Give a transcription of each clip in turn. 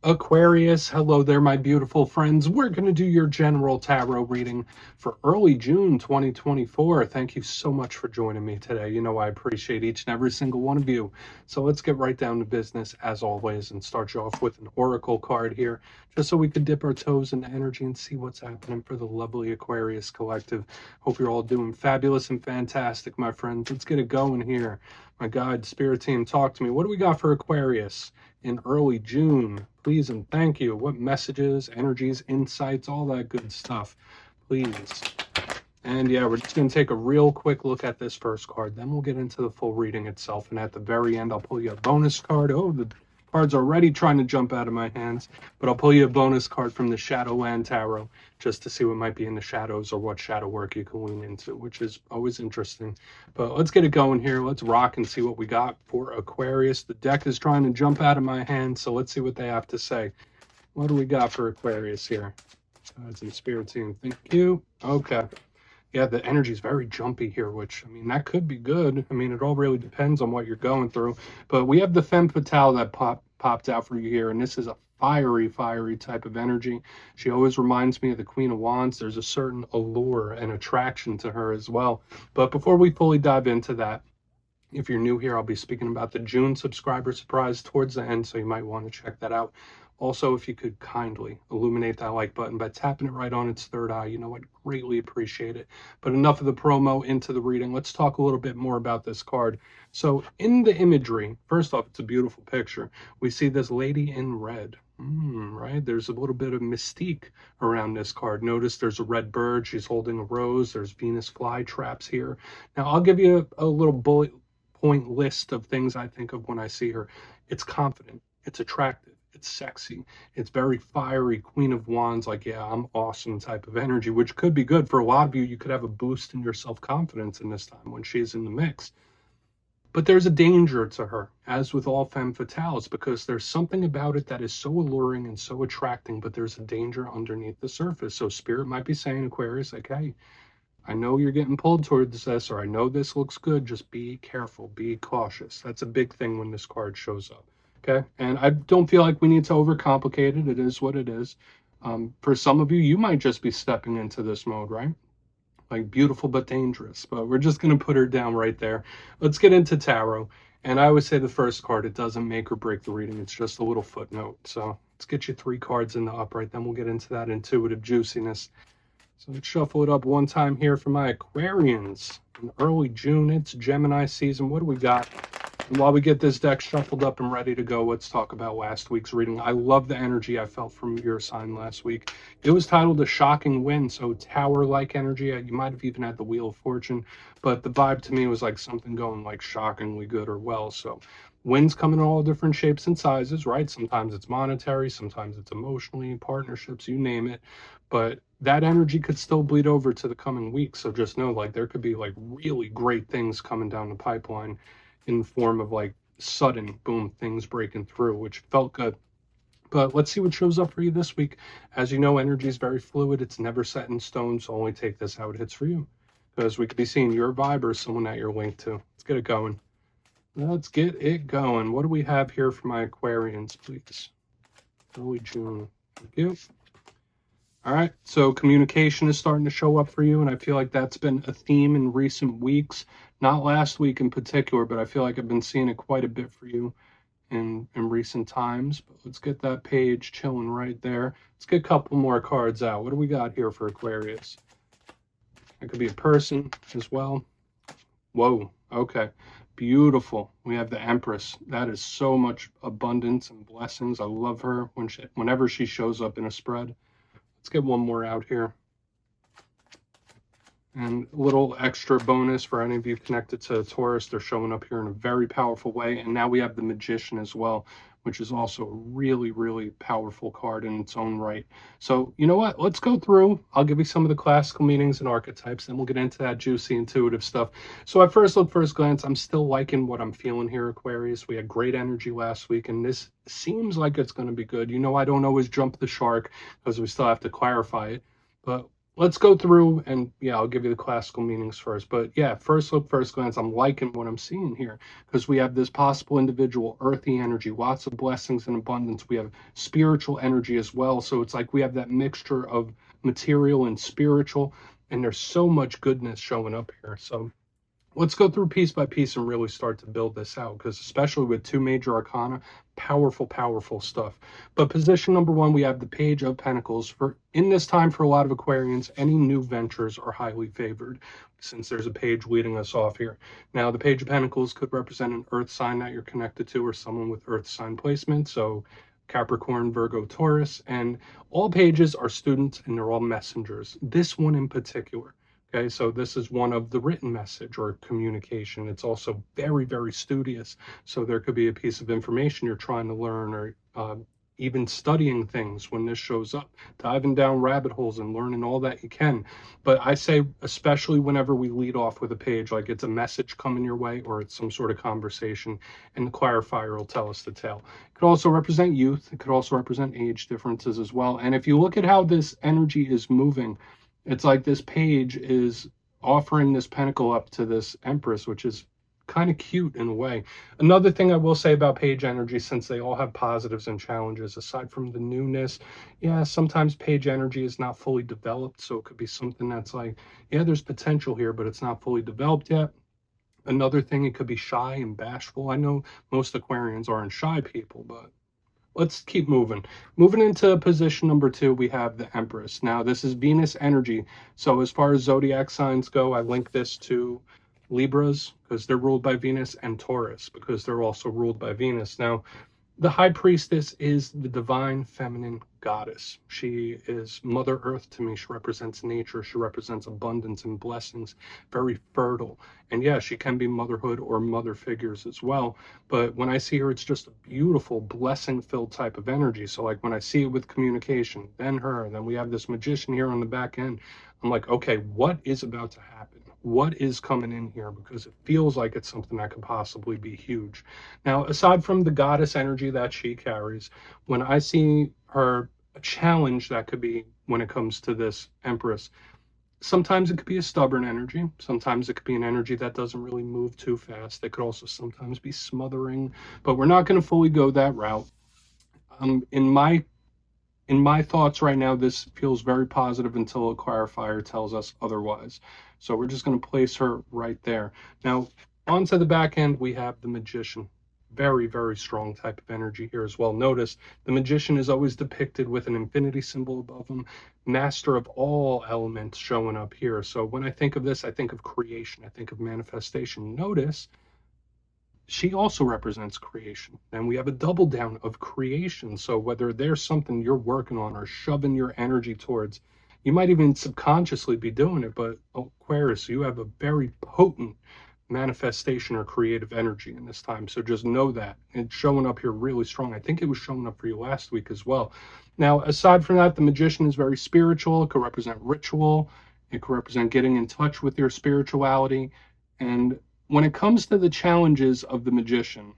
Aquarius, hello there, my beautiful friends. We're going to do your general tarot reading for early June 2024. Thank you so much for joining me today. You know, I appreciate each and every single one of you. So let's get right down to business as always and start you off with an oracle card here, just so we can dip our toes into energy and see what's happening for the lovely Aquarius collective. Hope you're all doing fabulous and fantastic, my friends. Let's get it going here. My God, Spirit Team, talk to me. What do we got for Aquarius in early June? Please and thank you. What messages, energies, insights, all that good stuff, please. And yeah, we're just going to take a real quick look at this first card. Then we'll get into the full reading itself. And at the very end, I'll pull you a bonus card. Oh, the card's already trying to jump out of my hands. But I'll pull you a bonus card from the Shadowland Tarot just to see what might be in the shadows or what shadow work you can lean into, which is always interesting. But let's get it going here. Let's rock and see what we got for Aquarius. The deck is trying to jump out of my hands, so let's see what they have to say. What do we got for Aquarius here? It's in Spirit Team. Thank you. Okay. Yeah, the energy is very jumpy here, which, I mean, that could be good. I mean, it all really depends on what you're going through. But we have the femme fatale that popped out for you here, and this is a fiery type of energy. She always reminds me of the Queen of Wands. There's a certain allure and attraction to her as well. But before we fully dive into that, if you're new here, I'll be speaking about the June subscriber surprise towards the end, so you might want to check that out. Also, if you could kindly illuminate that like button by tapping it right on its third eye, you know, I'd greatly appreciate it. But enough of the promo, into the reading. Let's talk a little bit more about this card. So in the imagery, first off, it's a beautiful picture. We see this lady in red. Right? There's a little bit of mystique around this card. Notice there's a red bird. She's holding a rose. There's Venus fly traps here. Now, I'll give you a little bullet point list of things I think of when I see her. It's confident. It's attractive. It's sexy. It's very fiery, Queen of Wands, like, yeah, I'm awesome type of energy, which could be good for a lot of you. You could have a boost in your self-confidence in this time when she's in the mix. But there's a danger to her, as with all femme fatales, because there's something about it that is so alluring and so attracting, but there's a danger underneath the surface. So Spirit might be saying, Aquarius, like, hey, I know you're getting pulled towards this, or I know this looks good. Just be careful, be cautious. That's a big thing when this card shows up. Okay. And I don't feel like we need to overcomplicate it. It is what it is. For some of you, you might just be stepping into this mode, right? Like beautiful but dangerous. But we're just going to put her down right there. Let's get into tarot. And I always say the first card, it doesn't make or break the reading. It's just a little footnote. So let's get you 3 cards in the upright. Then we'll get into that intuitive juiciness. So let's shuffle it up one time here for my Aquarians. In early June, it's Gemini season. What do we got? And while we get this deck shuffled up and ready to go, let's talk about last week's reading. I love the energy I felt from your sign last week. It was titled A Shocking Win, so tower-like energy. You might have even had the Wheel of Fortune, but the vibe to me was like something going like shockingly good or well. So wins come in all different shapes and sizes, right? Sometimes it's monetary, sometimes it's emotionally, partnerships, you name it. But that energy could still bleed over to the coming weeks. So just know, like, there could be like really great things coming down the pipeline in the form of like sudden boom things breaking through, which felt good. But let's see what shows up for you this week. As you know, energy is very fluid. It's never set in stone, so only take this how it hits for you, because we could be seeing your vibe or someone that you're linked to. Let's get it going. Let's get it going. What do we have here for my Aquarians, please? Early June. Thank you. All right, so communication is starting to show up for you, and I feel like that's been a theme in recent weeks. Not last week in particular, but I feel like I've been seeing it quite a bit for you in recent times. But let's get that page chilling right there. Let's get a couple more cards out. What do we got here for Aquarius? It could be a person as well. Whoa, okay. Beautiful. We have the Empress. That is so much abundance and blessings. I love her whenever she shows up in a spread. Let's get one more out here. And a little extra bonus for any of you connected to Taurus. They're showing up here in a very powerful way. And now we have the Magician as well, which is also a really powerful card in its own right. So you know what? Let's go through. I'll give you some of the classical meanings and archetypes, then we'll get into that juicy intuitive stuff. So at first glance, I'm still liking what I'm feeling here, Aquarius. We had great energy last week, and this seems like it's going to be good. You know, I don't always jump the shark because we still have to clarify it. But let's go through and yeah, I'll give you the classical meanings first. But yeah, first look, first glance, I'm liking what I'm seeing here because we have this possible individual earthy energy, lots of blessings and abundance. We have spiritual energy as well. So it's like we have that mixture of material and spiritual, and there's so much goodness showing up here. So let's go through piece by piece and really start to build this out, because especially with two major arcana, powerful, powerful stuff. But position number one, we have the Page of Pentacles. For in this time, for a lot of Aquarians, any new ventures are highly favored, since there's a page leading us off here. Now, the Page of Pentacles could represent an earth sign that you're connected to, or someone with earth sign placement. So Capricorn, Virgo, Taurus, and all pages are students and they're all messengers. This one in particular. Okay, so this is one of the written message or communication. It's also very, very studious. So there could be a piece of information you're trying to learn, or even studying things when this shows up, diving down rabbit holes and learning all that you can. But I say, especially whenever we lead off with a page, like it's a message coming your way or it's some sort of conversation, and the clarifier will tell us the tale. It could also represent youth. It could also represent age differences as well. And if you look at how this energy is moving, it's like this page is offering this pentacle up to this empress, which is kind of cute in a way. Another thing I will say about page energy, since they all have positives and challenges, aside from the newness, yeah, sometimes page energy is not fully developed. So it could be something that's like, yeah, there's potential here, but it's not fully developed yet. Another thing, it could be shy and bashful. I know most Aquarians aren't shy people, but let's keep moving. Moving into position number two, we have the Empress. Now, this is Venus energy. So as far as zodiac signs go, I link this to Libras because they're ruled by Venus, and Taurus because they're also ruled by Venus. Now, the High Priestess is the divine feminine goddess. She is Mother Earth to me. She represents nature. She represents abundance and blessings, very fertile. And yeah, she can be motherhood or mother figures as well. But when I see her, it's just a beautiful, blessing-filled type of energy. So like when I see it with communication, then her, and then we have this magician here on the back end, I'm like, okay, what is about to happen? What is coming in here? Because it feels like it's something that could possibly be huge. Now, aside from the goddess energy that she carries, when I see her, a challenge that could be when it comes to this Empress, sometimes it could be a stubborn energy. Sometimes it could be an energy that doesn't really move too fast. It could also sometimes be smothering, but we're not going to fully go that route. In my thoughts right now, this feels very positive until a clarifier tells us otherwise. So we're just going to place her right there. Now, onto the back end, we have the Magician. Very, very strong type of energy here as well. Notice the Magician is always depicted with an infinity symbol above him, master of all elements showing up here. So when I think of this, I think of creation. I think of manifestation. Notice she also represents creation, and we have a double down of creation. So whether there's something you're working on or shoving your energy towards, you might even subconsciously be doing it, but Aquarius, you have a very potent manifestation or creative energy in this time. So just know that it's showing up here really strong. I think it was showing up for you last week as well. Now, aside from that, the Magician is very spiritual. It could represent ritual. It could represent getting in touch with your spirituality. And when it comes to the challenges of the Magician,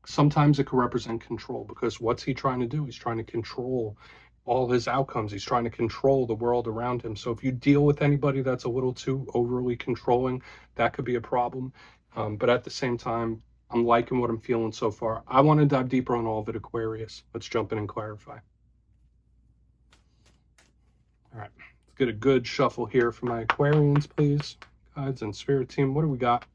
sometimes it could represent control, because what's he trying to do? He's trying to control all his outcomes. He's trying to control the world around him. So if you deal with anybody that's a little too overly controlling, that could be a problem. But at the same time, I'm liking what I'm feeling so far. I want to dive deeper on all of it, Aquarius. Let's jump in and clarify. All right, let's get a good shuffle here for my Aquarians, please. Guides and Spirit team, what do we got?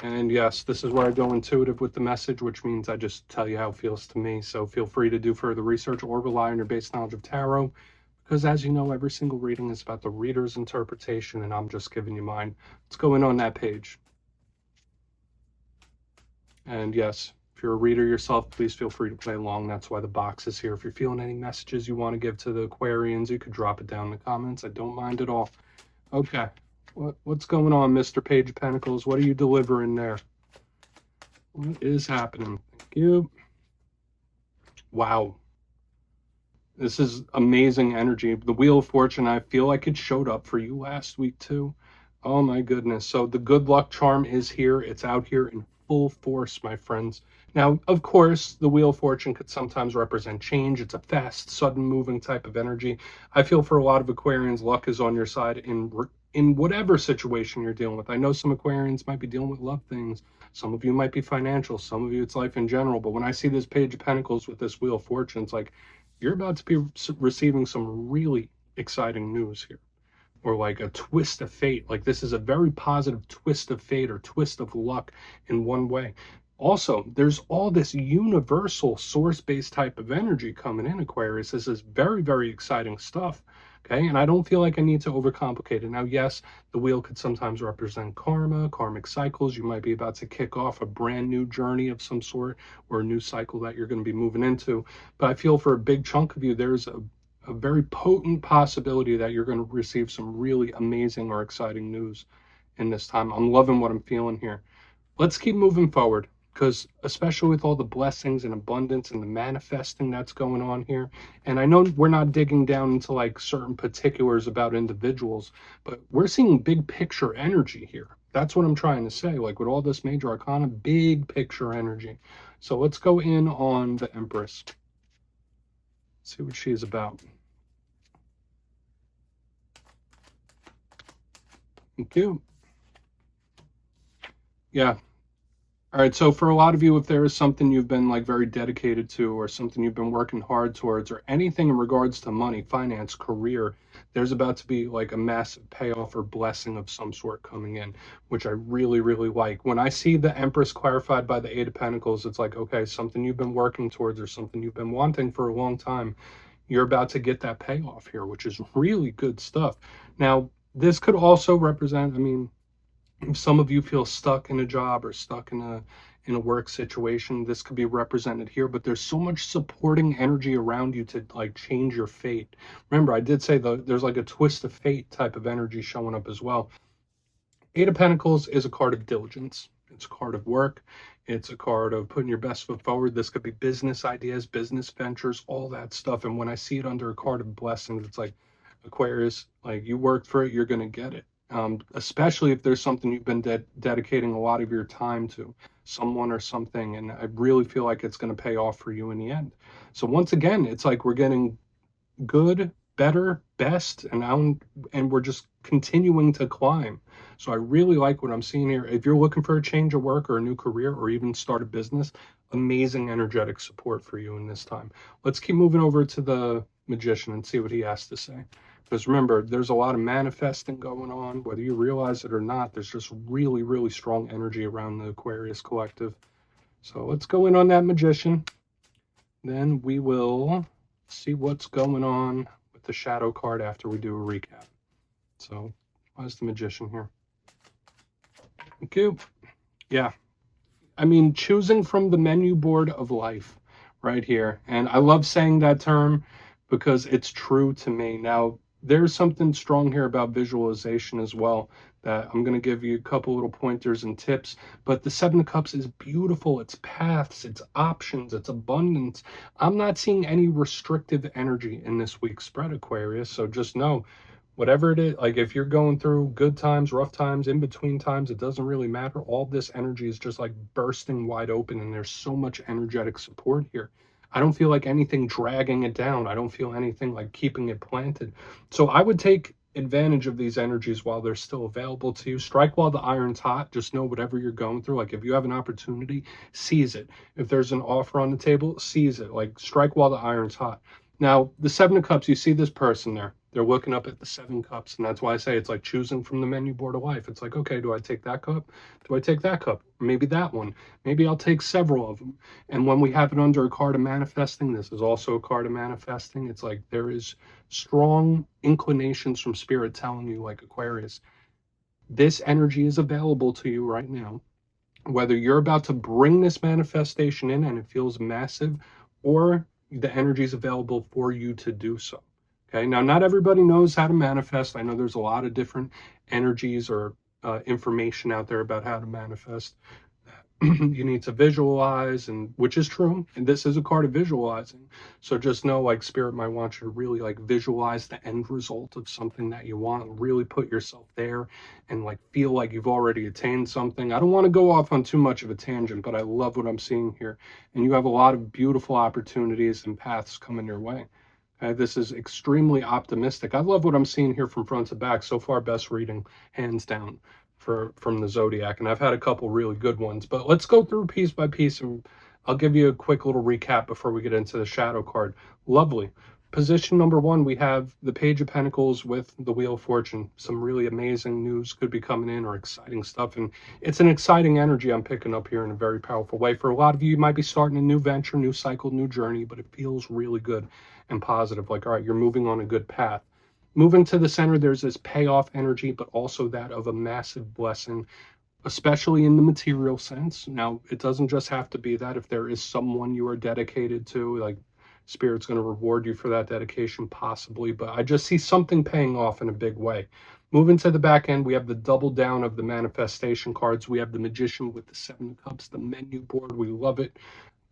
And yes, this is where I go intuitive with the message, which means I just tell you how it feels to me. So feel free to do further research or rely on your base knowledge of tarot, because as you know, every single reading is about the reader's interpretation, and I'm just giving you mine. Let's go in on that page. And yes, if you're a reader yourself, please feel free to play along. That's why the box is here. If you're feeling any messages you want to give to the Aquarians, you could drop it down in the comments. I don't mind at all. Okay. What's going on, Mr. Page of Pentacles? What are you delivering there? What is happening? Thank you. Wow. This is amazing energy. The Wheel of Fortune, I feel like it showed up for you last week too. Oh my goodness. So the good luck charm is here. It's out here in full force, my friends. Now, of course, the Wheel of Fortune could sometimes represent change. It's a fast, sudden moving type of energy. I feel for a lot of Aquarians, luck is on your side in whatever situation you're dealing with. I know some Aquarians might be dealing with love things. Some of you might be financial. Some of you it's life in general. But when I see this Page of Pentacles with this Wheel of Fortune, it's like you're about to be receiving some really exciting news here, or like a twist of fate. Like this is a very positive twist of fate or twist of luck in one way. Also, there's all this universal source-based type of energy coming in, Aquarius. This is very, very exciting stuff. Okay, and I don't feel like I need to overcomplicate it. Now, yes, the wheel could sometimes represent karma, karmic cycles. You might be about to kick off a brand new journey of some sort, or a new cycle that you're going to be moving into. But I feel for a big chunk of you, there's a very potent possibility that you're going to receive some really amazing or exciting news in this time. I'm loving what I'm feeling here. Let's keep moving forward, because especially with all the blessings and abundance and the manifesting that's going on here, and I know we're not digging down into like certain particulars about individuals, but we're seeing big picture energy here. That's what I'm trying to say. Like with all this major arcana, big picture energy. So let's go in on the Empress. See what she is about. Thank you. Yeah. All right. So for a lot of you, if there is something you've been like very dedicated to, or something you've been working hard towards, or anything in regards to money, finance, career, there's about to be like a massive payoff or blessing of some sort coming in, which I really, really like. When I see the Empress clarified by the Eight of Pentacles, it's like, okay, something you've been working towards or something you've been wanting for a long time, you're about to get that payoff here, which is really good stuff. Now, this could also represent, I mean, if some of you feel stuck in a job or stuck in a work situation, this could be represented here. But there's so much supporting energy around you to like change your fate. Remember, I did say there's like a twist of fate type of energy showing up as well. Eight of Pentacles is a card of diligence. It's a card of work. It's a card of putting your best foot forward. This could be business ideas, business ventures, all that stuff. And when I see it under a card of blessings, it's like, Aquarius, like you worked for it, you're going to get it. Especially if there's something you've been dedicating a lot of your time to, someone or something, and I really feel like it's going to pay off for you in the end. So once again, it's like we're getting good, better, best, and we're just continuing to climb. So I really like what I'm seeing here. If you're looking for a change of work or a new career or even start a business, amazing energetic support for you in this time. Let's keep moving over to the Magician and see what he has to say. Because remember, there's a lot of manifesting going on, whether you realize it or not. There's just really, really strong energy around the Aquarius collective. So let's go in on that Magician. Then we will see what's going on with the Shadow card after we do a recap. So why's the Magician here? Thank you. Yeah. I mean, choosing from the menu board of life right here. And I love saying that term because it's true to me. Now, there's something strong here about visualization as well that I'm going to give you a couple little pointers and tips. But the Seven of Cups is beautiful. It's paths, it's options, it's abundance. I'm not seeing any restrictive energy in this week's spread, Aquarius. So just know, whatever it is, like if you're going through good times, rough times, in between times, it doesn't really matter. All this energy is just like bursting wide open, and there's so much energetic support here. I don't feel like anything dragging it down. I don't feel anything like keeping it planted. So I would take advantage of these energies while they're still available to you. Strike while the iron's hot. Just know whatever you're going through, like if you have an opportunity, seize it. If there's an offer on the table, seize it. Like strike while the iron's hot. Now, the Seven of Cups, you see this person there. They're looking up at the Seven Cups, and that's why I say it's like choosing from the menu board of life. It's like, okay, do I take that cup? Do I take that cup? Maybe that one. Maybe I'll take several of them. And when we have it under a card of manifesting, this is also a card of manifesting. It's like there is strong inclinations from spirit telling you, like Aquarius, this energy is available to you right now. Whether you're about to bring this manifestation in and it feels massive, or the energy is available for you to do so. Okay, now not everybody knows how to manifest. I know there's a lot of different energies or information out there about how to manifest. You need to visualize, and which is true, and this is a card of visualizing. So just know, like, spirit might want you to really like visualize the end result of something that you want, really put yourself there and like feel like you've already attained something. I don't want to go off on too much of a tangent, but I love what I'm seeing here, and you have a lot of beautiful opportunities and paths coming your way. Okay, this is extremely optimistic. I love what I'm seeing here from front to back. So far, best reading, hands down, from the Zodiac. And I've had a couple really good ones. But let's go through piece by piece, and I'll give you a quick little recap before we get into the shadow card. Lovely. Position number one, we have the Page of Pentacles with the Wheel of Fortune. Some really amazing news could be coming in, or exciting stuff. And it's an exciting energy I'm picking up here in a very powerful way. For a lot of you, you might be starting a new venture, new cycle, new journey, but it feels really good and positive. Like, all right, you're moving on a good path. Moving to the center, there's this payoff energy, but also that of a massive blessing, especially in the material sense. Now, it doesn't just have to be that. If there is someone you are dedicated to, like, Spirit's going to reward you for that dedication, possibly. But I just see something paying off in a big way. Moving to the back end, we have the double down of the manifestation cards. We have the Magician with the Seven of Cups, the menu board. We love it.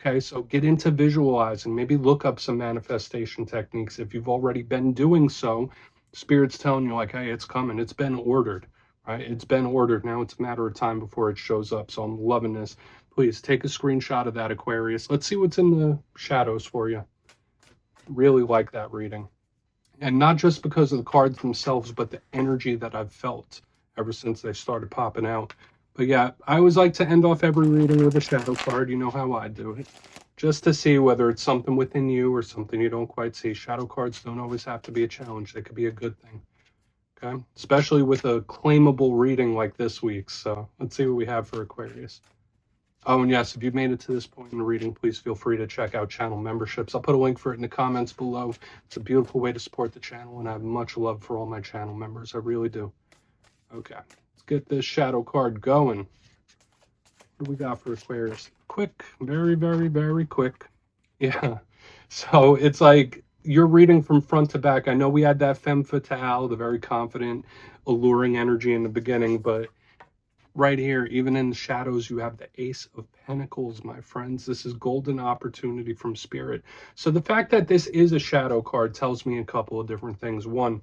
Okay, so get into visualizing. Maybe look up some manifestation techniques. If you've already been doing so, Spirit's telling you, like, hey, it's coming. It's been ordered, right? It's been ordered. Now it's a matter of time before it shows up. So I'm loving this. Please take a screenshot of that, Aquarius. Let's see what's in the shadows for you. Really like that reading. And not just because of the cards themselves, but the energy that I've felt ever since they started popping out. But yeah, I always like to end off every reading with a shadow card. You know how I do it. Just to see whether it's something within you or something you don't quite see. Shadow cards don't always have to be a challenge. They could be a good thing. Okay? Especially with a claimable reading like this week's. So let's see what we have for Aquarius. Oh, and yes, if you've made it to this point in the reading, please feel free to check out channel memberships. I'll put a link for it in the comments below. It's a beautiful way to support the channel, and I have much love for all my channel members. I really do. Okay, let's get this shadow card going. What do we got for Aquarius? Quick, very, very, very quick. Yeah, so it's like you're reading from front to back. I know we had that femme fatale, the very confident, alluring energy in the beginning, but right here, even in the shadows, you have the Ace of Pentacles, my friends. This is golden opportunity from Spirit. So the fact that this is a shadow card tells me a couple of different things. One,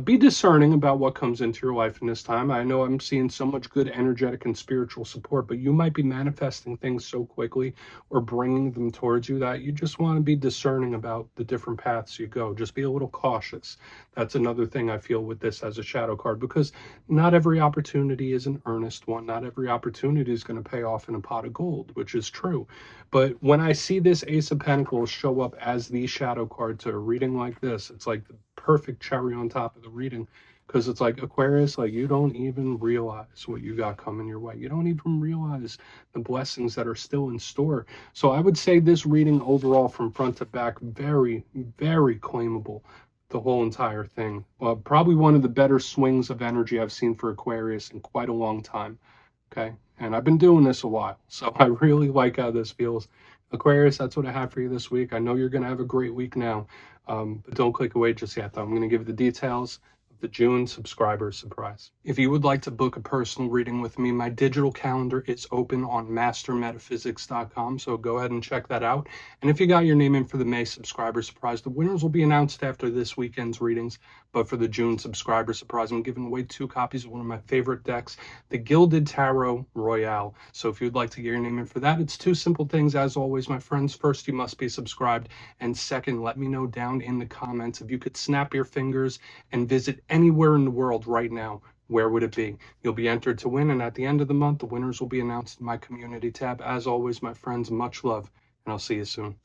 be discerning about what comes into your life in this time. I know I'm seeing so much good energetic and spiritual support, but you might be manifesting things so quickly or bringing them towards you that you just want to be discerning about the different paths you go. Just be a little cautious. That's another thing I feel with this as a shadow card, because not every opportunity is an earnest one. Not every opportunity is going to pay off in a pot of gold, which is true. But when I see this Ace of Pentacles show up as the shadow card to a reading like this, it's like the perfect cherry on top of the reading, because it's like, Aquarius, like, you don't even realize what you got coming your way. You don't even realize the blessings that are still in store. So I would say this reading overall from front to back, very, very claimable, the whole entire thing. Probably one of the better swings of energy I've seen for Aquarius in quite a long time. Okay, and I've been doing this a while, so I really like how this feels. Aquarius, that's what I have for you this week. I know you're going to have a great week now, but don't click away just yet, though. I'm going to give you the details of the June subscriber surprise. If you would like to book a personal reading with me, my digital calendar is open on mastermetaphysics.com, so go ahead and check that out. And if you got your name in for the May subscriber surprise, the winners will be announced after this weekend's readings. But for the June subscriber surprise, I'm giving away 2 copies of one of my favorite decks, the Gilded Tarot Royale. So if you'd like to get your name in for that, it's 2 simple things, as always, my friends. First, you must be subscribed. And second, let me know down in the comments if you could snap your fingers and visit anywhere in the world right now. Where would it be? You'll be entered to win, and at the end of the month, the winners will be announced in my community tab. As always, my friends, much love, and I'll see you soon.